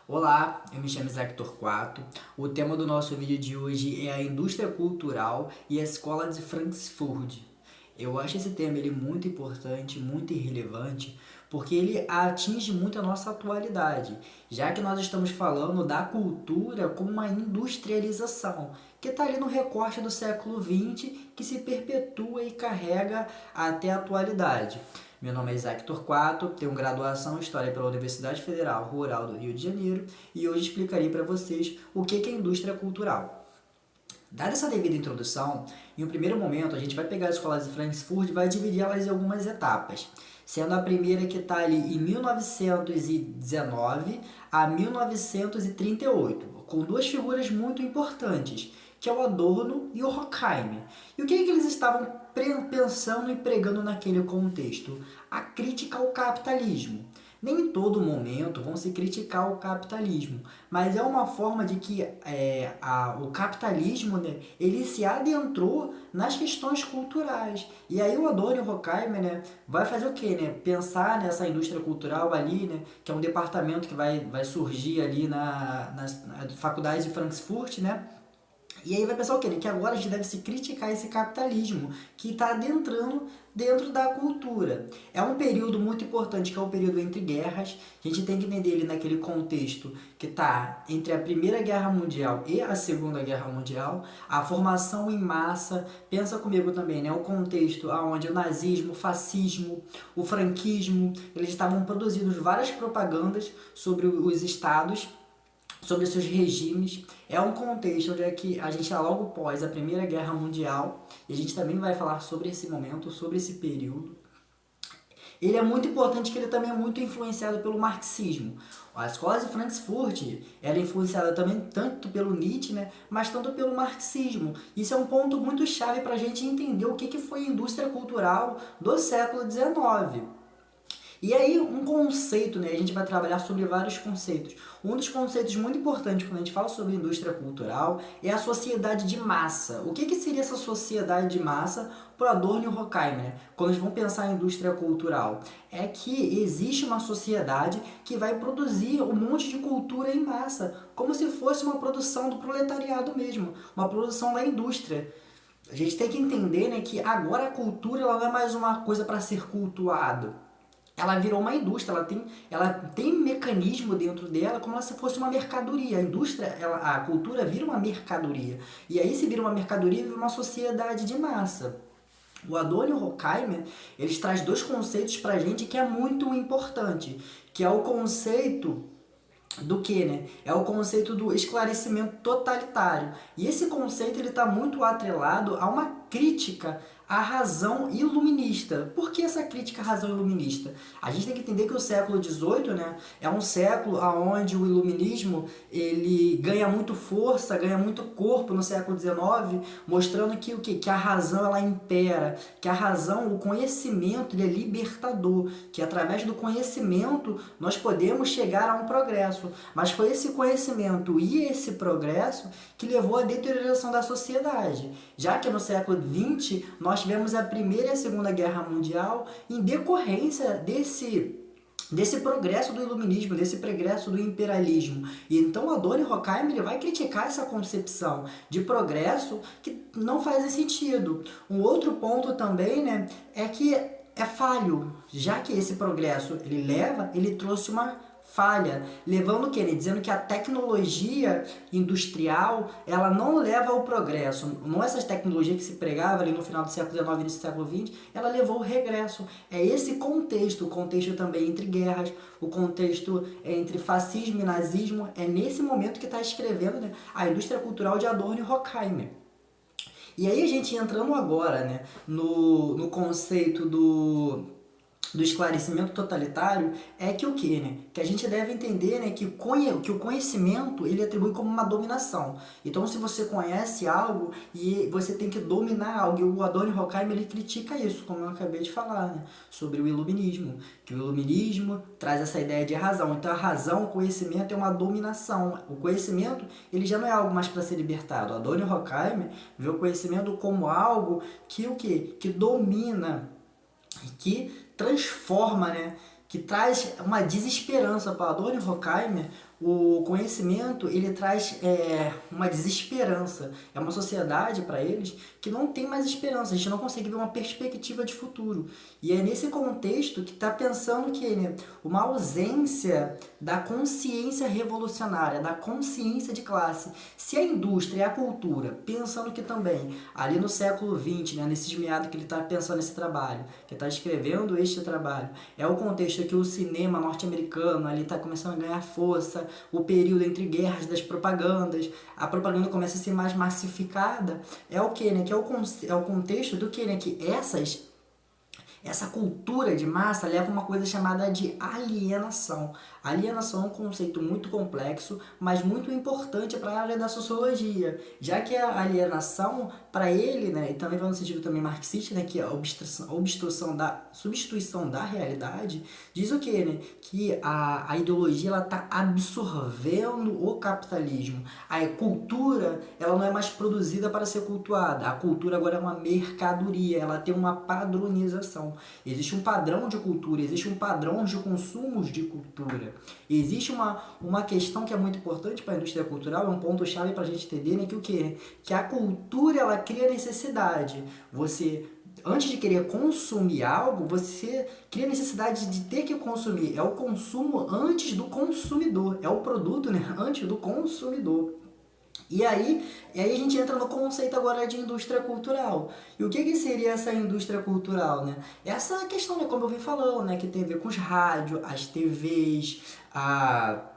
Olá, eu me chamo Isaac Torquato. O tema do nosso vídeo de hoje é a indústria cultural e a escola de Frankfurt. Eu acho esse tema muito importante, muito irrelevante, porque ele atinge muito a nossa atualidade, já que nós estamos falando da cultura como uma industrialização, que está ali no recorte do século XX, que se perpetua e carrega até a atualidade. Meu nome é Isaac Torquato, tenho graduação em História pela Universidade Federal Rural do Rio de Janeiro e hoje explicarei para vocês o que é indústria cultural. Dada essa devida introdução, em um primeiro momento a gente vai pegar as escolas de Frankfurt e vai dividir elas em algumas etapas, sendo a primeira que está ali em 1919 a 1938, com duas figuras muito importantes, que é o Adorno e o Horkheimer. E o que eles estavam pensando e pregando naquele contexto? A crítica ao capitalismo. Nem em todo momento vão se criticar o capitalismo, mas é uma forma de que o capitalismo, né, ele se adentrou nas questões culturais. E aí o Adorno e o Horkheimer, né, vai fazer o quê? Né? Pensar nessa indústria cultural ali, né, que é um departamento que vai surgir ali na faculdade de Frankfurt, né? E aí vai pensar o quê? Que agora a gente deve se criticar esse capitalismo que está adentrando dentro da cultura. É um período muito importante, que é o período entre guerras. A gente tem que entender ele naquele contexto que está entre a Primeira Guerra Mundial e a Segunda Guerra Mundial. A formação em massa, pensa comigo também, né? O contexto onde o nazismo, o fascismo, o franquismo, eles estavam produzindo várias propagandas sobre os estados, sobre seus regimes. É um contexto onde é que a gente está logo pós a Primeira Guerra Mundial, e a gente também vai falar sobre esse momento, sobre esse período. Ele é muito importante, que ele também é muito influenciado pelo marxismo. A escola de Frankfurt ela é influenciada também tanto pelo Nietzsche, né, mas tanto pelo marxismo. Isso é um ponto muito chave para a gente entender o que foi a indústria cultural do século XIX. E aí, um conceito, né? A gente vai trabalhar sobre vários conceitos. Um dos conceitos muito importantes quando a gente fala sobre indústria cultural é a sociedade de massa. O que seria essa sociedade de massa para Adorno e Horkheimer, né? Quando eles vão pensar em indústria cultural? É que existe uma sociedade que vai produzir um monte de cultura em massa, como se fosse uma produção do proletariado mesmo, uma produção da indústria. A gente tem que entender, né, que agora a cultura ela não é mais uma coisa para ser cultuado, ela virou uma indústria, ela tem um mecanismo dentro dela como se fosse uma mercadoria. A indústria, a cultura vira uma mercadoria. E aí se vira uma mercadoria, vira uma sociedade de massa. O Adorno e o Horkheimer, eles trazem dois conceitos pra gente que é muito importante, que é o conceito do que, né? É o conceito do esclarecimento totalitário. E esse conceito ele está muito atrelado a uma crítica à razão iluminista. Por que essa crítica à razão iluminista? A gente tem que entender que o século XVIII, né, é um século onde o iluminismo ele ganha muito força, ganha muito corpo no século XIX, mostrando que o quê? Que a razão ela impera, que a razão, o conhecimento, ele é libertador, que através do conhecimento nós podemos chegar a um progresso. Mas foi esse conhecimento e esse progresso que levou à deterioração da sociedade, já que no século XX nós tivemos a Primeira e a Segunda Guerra Mundial em decorrência desse progresso do iluminismo, desse progresso do imperialismo. E então Adorno e Horkheimer ele vai criticar essa concepção de progresso que não faz sentido. Um outro ponto também, né, é que é falho, já que esse progresso ele trouxe uma falha, levando o quê? Dizendo que a tecnologia industrial ela não leva ao progresso. Não essa tecnologia que se pregava ali no final do século XIX e início do século XX, ela levou ao regresso. É esse contexto, o contexto também entre guerras, o contexto entre fascismo e nazismo, é nesse momento que está escrevendo, né, a indústria cultural de Adorno e Horkheimer. E aí a gente entrando agora, né, no conceito do esclarecimento totalitário, é que o que, né? Que a gente deve entender, né, que o conhecimento ele atribui como uma dominação. Então, se você conhece algo e você tem que dominar algo, e o Adorno Horkheimer ele critica isso, como eu acabei de falar, né, sobre o iluminismo, que o iluminismo traz essa ideia de razão. Então, a razão, o conhecimento é uma dominação. O conhecimento ele já não é algo mais para ser libertado. O Adorno Horkheimer vê o conhecimento como algo que o que domina, que transforma, né? que traz uma desesperança para Adorno e Horkheimer. O conhecimento ele traz uma desesperança. É uma sociedade para eles que não tem mais esperança. A gente não consegue ver uma perspectiva de futuro. E é nesse contexto que está pensando que, né, uma ausência da consciência revolucionária, da consciência de classe. Se a indústria e a cultura, pensando que também ali no século XX, né, nesses meados que ele está pensando esse trabalho, que está escrevendo este trabalho, é o contexto que o cinema norte-americano ali está começando a ganhar força, o período entre guerras das propagandas, a propaganda começa a ser mais massificada, é o que, né? Que é o contexto do que, né? Que essa cultura de massa leva a uma coisa chamada de alienação. Alienação é um conceito muito complexo, mas muito importante para a área da sociologia, já que a alienação, para ele, né, e também vai no sentido também marxista, né, que é a obstrução da substituição da realidade, diz o quê, né? Que a ideologia ela está absorvendo o capitalismo. A cultura ela não é mais produzida para ser cultuada. A cultura agora é uma mercadoria, ela tem uma padronização. Existe um padrão de cultura, existe um padrão de consumos de cultura. Existe uma questão que é muito importante para a indústria cultural, é um ponto-chave para a gente entender, né, que o quê? Que a cultura ela cria necessidade. Você, antes de querer consumir algo, você cria necessidade de ter que consumir. É o consumo antes do consumidor. É o produto, né, antes do consumidor. E aí a gente entra no conceito agora de indústria cultural. E o que seria essa indústria cultural, né? Essa questão, né, como eu vim falando, né, que tem a ver com os rádios, as TVs, a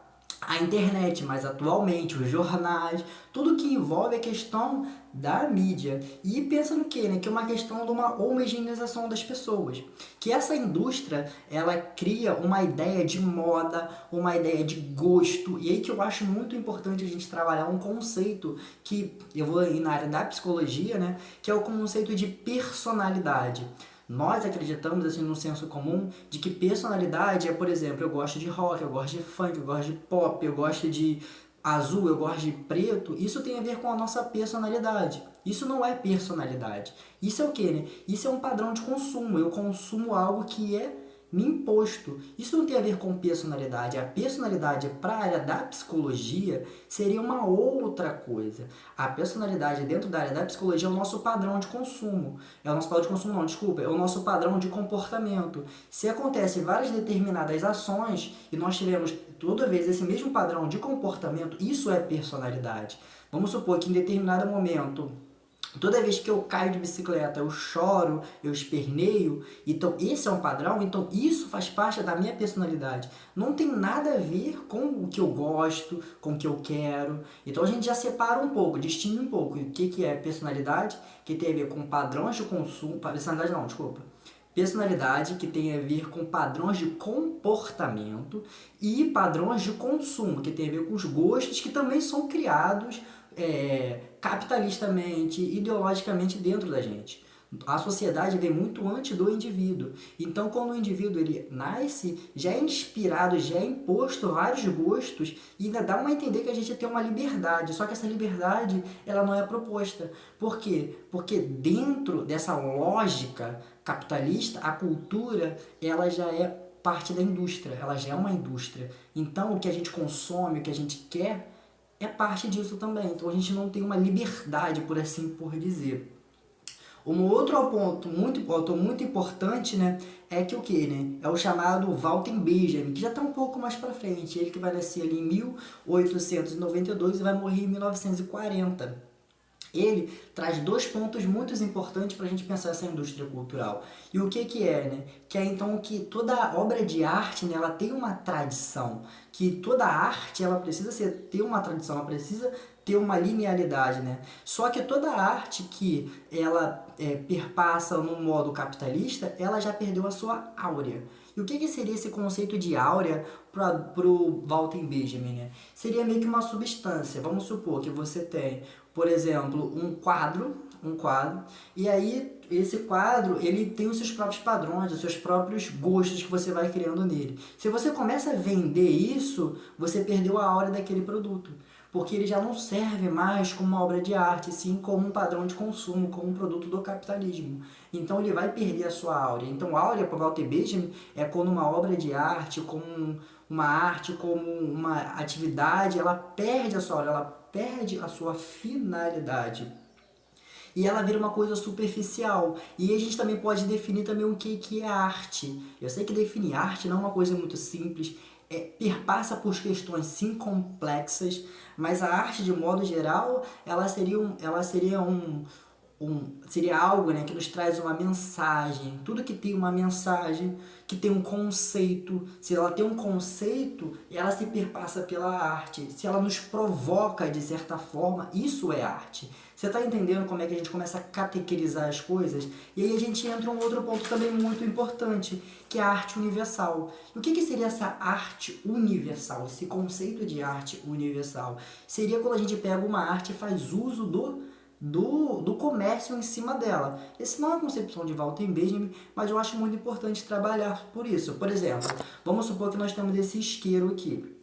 internet, mas atualmente os jornais, tudo que envolve a questão da mídia. E pensa no que, né? Que é uma questão de uma homogeneização das pessoas. Que essa indústria, ela cria uma ideia de moda, uma ideia de gosto. E aí que eu acho muito importante a gente trabalhar um conceito que eu vou ir na área da psicologia, né? Que é o conceito de personalidade. Nós acreditamos, assim, no senso comum, de que personalidade é, por exemplo, eu gosto de rock, eu gosto de funk, eu gosto de pop, eu gosto de azul, eu gosto de preto. Isso tem a ver com a nossa personalidade. Isso não é personalidade. Isso é o quê, né? Isso é um padrão de consumo. Eu consumo algo que é me imposto. Isso não tem a ver com personalidade. A personalidade para a área da psicologia seria uma outra coisa. A personalidade dentro da área da psicologia é o nosso padrão de consumo. É o nosso padrão de consumo, não, desculpa. É o nosso padrão de comportamento. Se acontecem várias determinadas ações e nós tivemos toda vez esse mesmo padrão de comportamento, isso é personalidade. Vamos supor que em determinado momento, toda vez que eu caio de bicicleta, eu choro, eu esperneio, então esse é um padrão, então isso faz parte da minha personalidade. Não tem nada a ver com o que eu gosto, com o que eu quero. Então a gente já separa um pouco, distingue um pouco o que é personalidade, que tem a ver com padrões de consumo, personalidade não, desculpa. Personalidade que tem a ver com padrões de comportamento e padrões de consumo, que tem a ver com os gostos que também são criados capitalistamente, ideologicamente dentro da gente. A sociedade vem muito antes do indivíduo. Então, quando o indivíduo ele nasce, já é inspirado, já é imposto vários gostos e ainda dá a entender que a gente tem uma liberdade. Só que essa liberdade ela não é proposta. Por quê? Porque dentro dessa lógica capitalista, a cultura ela já é parte da indústria, ela já é uma indústria. Então, o que a gente consome, o que a gente quer, é parte disso também. Então a gente não tem uma liberdade, por assim por dizer. Um outro ponto muito importante, né, é que o que, né, é o chamado Walter Benjamin, que já está um pouco mais para frente. Ele que vai nascer ali em 1892 e vai morrer em 1940. Ele traz dois pontos muito importantes para a gente pensar essa indústria cultural. E o que é, né? Que é então que toda obra de arte, né, ela tem uma tradição. Que toda arte ela precisa ter uma tradição, ela precisa ter uma linearidade, né? Só que toda arte que ela perpassa no modo capitalista, ela já perdeu a sua áurea. E o que seria esse conceito de áurea para o Walter Benjamin, né? Seria meio que uma substância. Vamos supor que você tem por exemplo, um quadro, e aí esse quadro ele tem os seus próprios padrões, os seus próprios gostos que você vai criando nele. Se você começa a vender isso, você perdeu a aura daquele produto, porque ele já não serve mais como uma obra de arte, sim como um padrão de consumo, como um produto do capitalismo. Então ele vai perder a sua áurea. Então áurea para Walter Benjamin é quando uma obra de arte, como uma arte, como uma atividade, ela perde a sua áurea, ela perde a sua finalidade. E ela vira uma coisa superficial. E a gente também pode definir também o que é arte. Eu sei que definir arte não é uma coisa muito simples, perpassa por questões sim complexas, mas a arte de modo geral, seria algo, né, que nos traz uma mensagem. Tudo que tem uma mensagem, que tem um conceito, se ela tem um conceito, ela se perpassa pela arte. Se ela nos provoca de certa forma, isso é arte. Você está entendendo como é que a gente começa a categorizar as coisas? E aí a gente entra em um outro ponto também muito importante, que é a arte universal. E o que seria essa arte universal, esse conceito de arte universal? Seria quando a gente pega uma arte e faz uso do comércio em cima dela. Essa não é a concepção de Walter Benjamin, mas eu acho muito importante trabalhar por isso. Por exemplo, vamos supor que nós temos esse isqueiro aqui.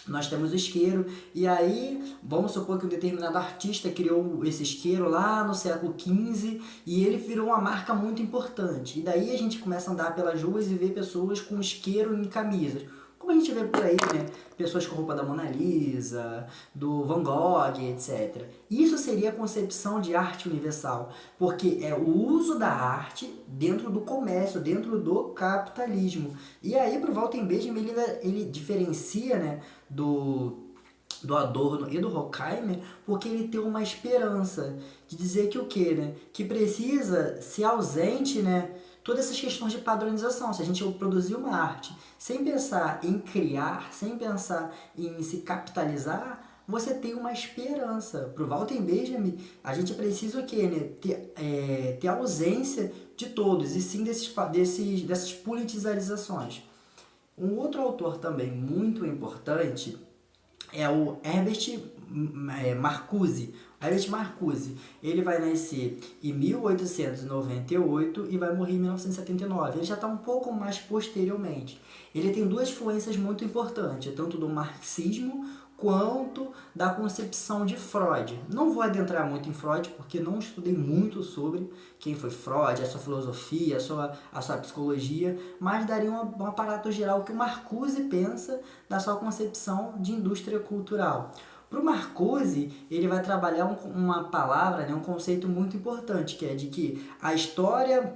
Nós temos o isqueiro, e aí vamos supor que um determinado artista criou esse isqueiro lá no século XV e ele virou uma marca muito importante. E daí a gente começa a andar pelas ruas e ver pessoas com isqueiro em camisas. Como a gente vê por aí, né? Pessoas com roupa da Mona Lisa, do Van Gogh, etc. Isso seria a concepção de arte universal, porque é o uso da arte dentro do comércio, dentro do capitalismo. E aí, para o Walter Benjamin, ele diferencia, né, do Adorno e do Horkheimer, porque ele tem uma esperança de dizer que o quê, né? Que precisa ser ausente, né? Todas essas questões de padronização. Se a gente produzir uma arte sem pensar em criar, sem pensar em se capitalizar, você tem uma esperança. Para o Walter Benjamin, a gente precisa o quê, né? Ter ausência de todos, e sim dessas politicizações. Um outro autor também muito importante é o Herbert Marcuse. Herbert Marcuse, ele vai nascer em 1898 e vai morrer em 1979. Ele já está um pouco mais posteriormente. Ele tem duas influências muito importantes, tanto do marxismo quanto da concepção de Freud. Não vou adentrar muito em Freud, porque não estudei muito sobre quem foi Freud, a sua filosofia, a sua psicologia, mas daria um aparato geral que o Marcuse pensa da sua concepção de indústria cultural. Para o Marcuse, ele vai trabalhar uma palavra, né, um conceito muito importante, que é de que a história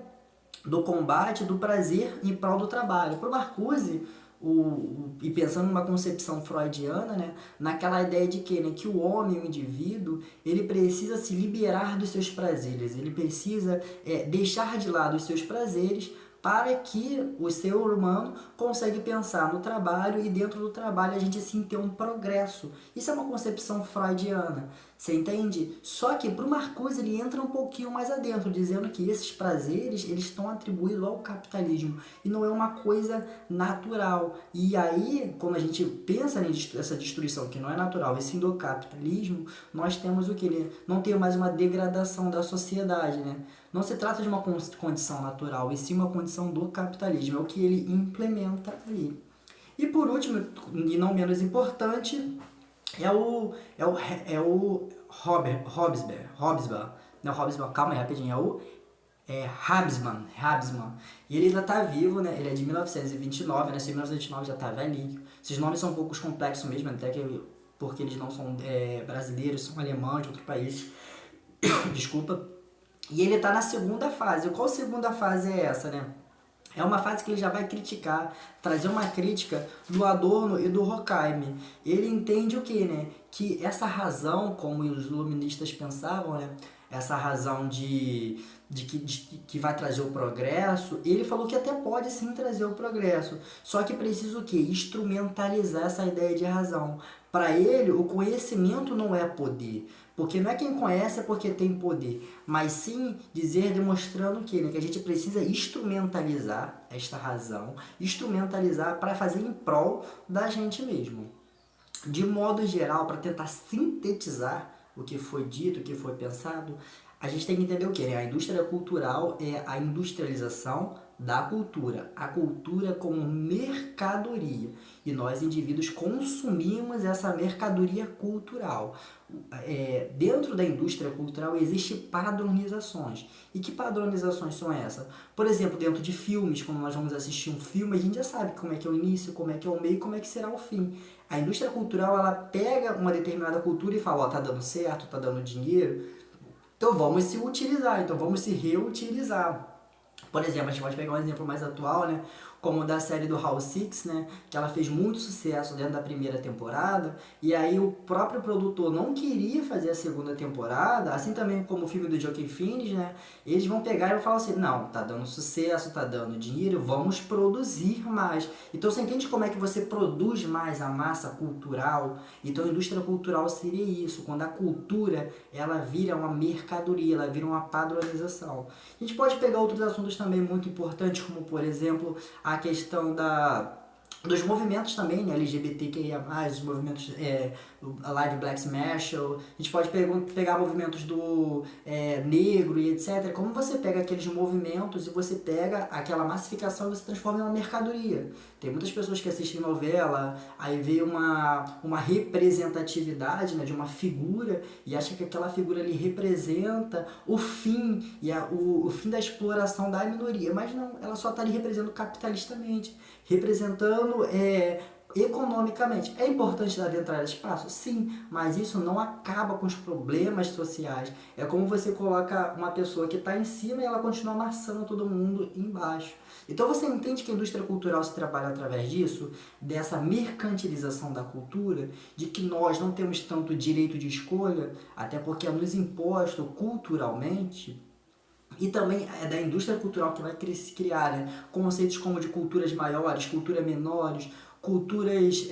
do combate, do prazer em prol do trabalho. Para o Marcuse, e pensando numa concepção freudiana, né, naquela ideia de que, né, que o homem, o indivíduo, ele precisa se liberar dos seus prazeres, ele precisa deixar de lado os seus prazeres para que o ser humano consegue pensar no trabalho e dentro do trabalho a gente sim ter um progresso. Isso é uma concepção freudiana, você entende? Só que para o Marcuse ele entra um pouquinho mais adentro, dizendo que esses prazeres eles estão atribuídos ao capitalismo e não é uma coisa natural. E aí, quando a gente pensa nessa destruição que não é natural e sim do capitalismo, nós temos o que? Não tem mais uma degradação da sociedade, né? Não se trata de uma condição natural, e sim uma condição do capitalismo, é o que ele implementa ali. E por último, e não menos importante, é o calma aí rapidinho, Habsburg. E ele ainda está vivo, né? Ele é de 1929, nasceu em 1929, já está velhinho. Esses nomes são um pouco complexos mesmo, até porque eles não são brasileiros, são alemães de outro país. Desculpa. E ele está na segunda fase. Qual segunda fase é essa, né? É uma fase que ele já vai criticar, trazer uma crítica do Adorno e do Horkheimer. Ele entende o que, né? Que essa razão, como os iluministas pensavam, né? Essa razão que vai trazer o progresso, ele falou que até pode sim trazer o progresso. Só que precisa o quê? Instrumentalizar essa ideia de razão. Para ele, o conhecimento não é poder. Porque não é quem conhece é porque tem poder, mas sim dizer, demonstrando que, né, que a gente precisa instrumentalizar esta razão, instrumentalizar para fazer em prol da gente mesmo. De modo geral, para tentar sintetizar o que foi dito, o que foi pensado. A gente tem que entender o que, né? A indústria cultural é a industrialização da cultura, a cultura como mercadoria. E nós, indivíduos, consumimos essa mercadoria cultural. Dentro da indústria cultural existem padronizações. E que padronizações são essas? Por exemplo, dentro de filmes, quando nós vamos assistir um filme, a gente já sabe como é que é o início, como é que é o meio, como é que será o fim. A indústria cultural, ela pega uma determinada cultura e fala, ó, tá dando certo, tá dando dinheiro, então vamos se utilizar, então vamos se reutilizar. Por exemplo, a gente pode pegar um exemplo mais atual, né? Como o da série do House Six, né? Que ela fez muito sucesso dentro da primeira temporada. E aí o próprio produtor não queria fazer a segunda temporada, assim também como o filme do Joaquin Phoenix, né? Eles vão pegar e vão falar assim, não, tá dando sucesso, tá dando dinheiro, vamos produzir mais. Então você entende como é que você produz mais a massa cultural? Então a indústria cultural seria isso, quando a cultura ela vira uma mercadoria, ela vira uma padronização. A gente pode pegar outros assuntos também muito importantes, como por exemplo a questão dos movimentos também, né, LGBTQIA+, os movimentos Live Black Marshall, a gente pode pegar movimentos do negro e etc. Como você pega aqueles movimentos e você pega aquela massificação e você transforma em uma mercadoria. Tem muitas pessoas que assistem novela, aí vê uma representatividade, né, de uma figura e acha que aquela figura ali representa o fim, o fim da exploração da minoria, mas não, ela só está ali representando capitalistamente, representando economicamente. É importante dar entrada espaço? Sim, mas isso não acaba com os problemas sociais. É como você coloca uma pessoa que está em cima e ela continua amassando todo mundo embaixo. Então você entende que a indústria cultural se trabalha através disso, dessa mercantilização da cultura, de que nós não temos tanto direito de escolha, até porque é nos imposto culturalmente. E também é da indústria cultural que vai criar, né, conceitos como de culturas maiores, culturas menores, culturas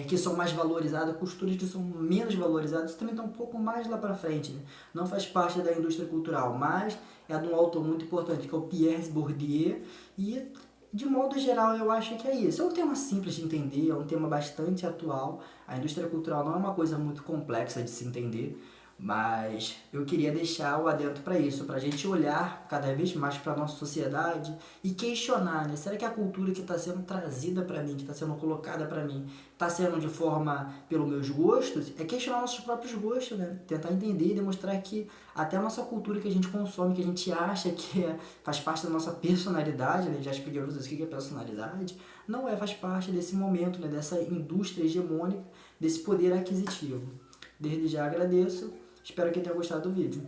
que são mais valorizadas, culturas que são menos valorizadas, isso também está um pouco mais lá para frente. Né? Não faz parte da indústria cultural, mas é de um autor muito importante, que é o Pierre Bourdieu, e de modo geral eu acho que é isso. É um tema simples de entender, é um tema bastante atual. A indústria cultural não é uma coisa muito complexa de se entender, mas eu queria deixar o adendo para isso, para a gente olhar cada vez mais para a nossa sociedade e questionar, né? Será que a cultura que está sendo trazida para mim, que está sendo colocada para mim, está sendo de forma pelos meus gostos? É questionar nossos próprios gostos, né? Tentar entender e demonstrar que até a nossa cultura que a gente consome, que a gente acha que faz parte da nossa personalidade, né? Já expliquei para vocês o que é personalidade, não faz parte desse momento, né? Dessa indústria hegemônica, desse poder aquisitivo. Desde já agradeço. Espero que tenha gostado do vídeo.